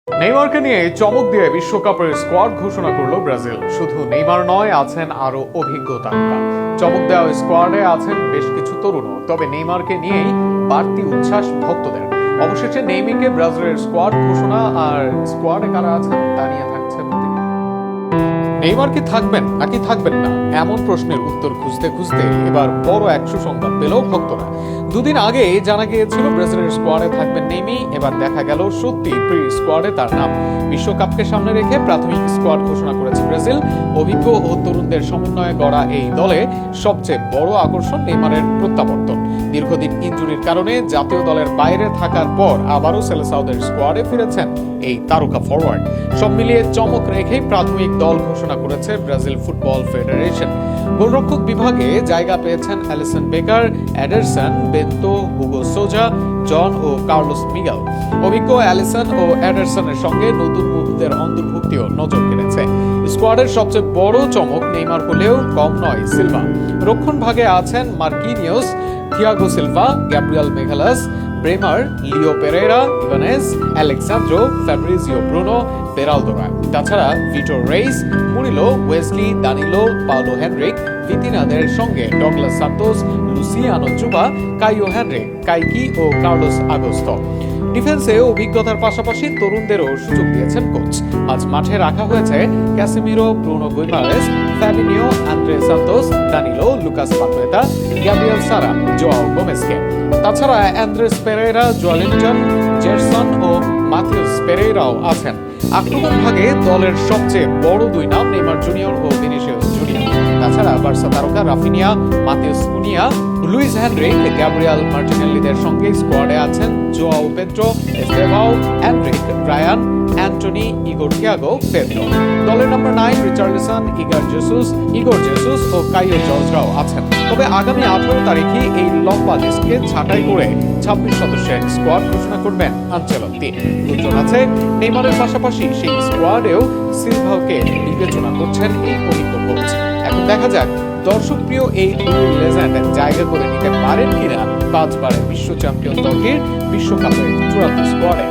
নেইমারকে নিয়ে চমক দিয়ে বিশ্বকাপের স্কোয়াড ঘোষণা করলো ব্রাজিল। শুধু নেইমার নয়, আছেন আরো অভিজ্ঞ তারকা। চমক দেওয়া স্কোয়াডে আছেন বেশ কিছু তরুণও। তবে নেইমারকে নিয়েই বাড়তি উচ্ছ্বাস ভক্তদের। অবশেষে নেইমারকে ব্রাজিলের স্কোয়াড ঘোষণা, আর স্কোয়াডে কারা আছেন তা নিয়ে থাকছে প্রতিবেদন। নেইমার কি থাকবেন নাকি থাকবেন না, এমন প্রশ্নের উত্তর খুঁজতে খুঁজতে এবার বড় এক সুসংবাদ পেল ভক্তরা। দুদিন আগে জানা গিয়েছিল ব্রাজিলের স্কোয়াডে থাকবেন নেইমার। এবার দেখা গেল সত্যি প্রি স্কোয়াডে তার নাম। বিশ্বকাপকে সামনে রেখে প্রাথমিক স্কোয়াড ঘোষণা করেছে ব্রাজিল। অভিজ্ঞ ও তরুণদের সমন্বয়ে গড়া এই দলে সবচেয়ে বড় আকর্ষণ নেইমারের প্রত্যাবর্তন। দীর্ঘদিন ইনজুরির কারণে জাতীয় দলের বাইরে থাকার পর আবারও সেলেসাওদের স্কোয়াডে ফিরেছেন এই তারকা ফরওয়ার্ড। সব মিলিয়ে চমক রেখেই প্রাথমিক দল ঘোষণা করেছে ব্রাজিল ফুটবল ফেডারেশন। গোলরক্ষক বিভাগে জায়গা পেয়েছেন Alisson Becker, Ederson, bento, Hugo সোজা, জন ও কার্লোস মিগেল। অভিজ্ঞ অ্যালিসন ও এডারসনের সঙ্গে নতুন মুখদের অন্তর্ভুক্তিও নজর কেড়েছে। স্কোয়াডের সবচেয়ে বড় চমক নেইমার হলেও কম নয় সিলভা। রক্ষণ ভাগে আছেন Marquinhos, Thiago Silva, Gabriel Magalhaes, Bremer, Leo Pereira, ইভানেস, আলেক্সান্দ্রো, ফ্যাব্রিজিও ব্রুনো, বেরালদোরা। তাছাড়া Vitor Reis, Murillo, Wesley, Danilo, Paulo Henrique, ভিতিনাদের সঙ্গে Douglas Santos, Luciano Juba, Caio Henrique, Kaiki ও কার্লোস আগস্তো। ডিফেন্সে অভিজ্ঞতার পাশাপাশি তরুণদেরও সুযোগ দিয়েছেন কোচ। আজ মাঠে রাখা হয়েছে Casemiro, Bruno Guimaraes, Fabinho, Andre Santos, Danilo, Lucas Paqueta, Gabriel Sara, Joao গোমেজকে। তাছাড়া অ্যান্দ্রেস পেরেরা, জোয়ালিনটন, জেরসন ও মাথিউস পেরেরাও আছেন। আক্রমণ ভাগে দলের সবচেয়ে বড় দুই নাম নেইমার জুনিয়র ও ভিনিসিয়াস জুনিয়র। তাছাড়া বার্সা তারকা Raphinha, Matheus Cunha, Luiz Henrique, Gabriel মার্টিনেল্লিদের সঙ্গে স্কোয়াডে আছেন Joao Pedro, Estevao, Endrick, Bryan, Antony, Igor Thiago, Pedro. দলের নম্বর 9 রিচার্লিসন, ইগোর জেসুস ও কাইও জর্জরাও আছেন। তবে আগামী 18 তারিখে এই লম্বা লিস্টকে ছাঁটাই করে 26 সদস্যের স্কোয়াড ঘোষণা করবেন আনচেলত্তি। গুঞ্জন আছে নেইমারের পাশাপাশি সেই স্কোয়াডেও সিলভাকে বিবেচনা করছেন এই অভিজ্ঞ কোচ। এখন দেখা যাক দর্শকপ্রিয় এই দুই লেজেন্ড জায়গা করে নিতে পারেন কিনা 5বারের বিশ্ব চ্যাম্পিয়ন দলটির বিশ্বকাপের চূড়ান্ত স্কোয়াডে।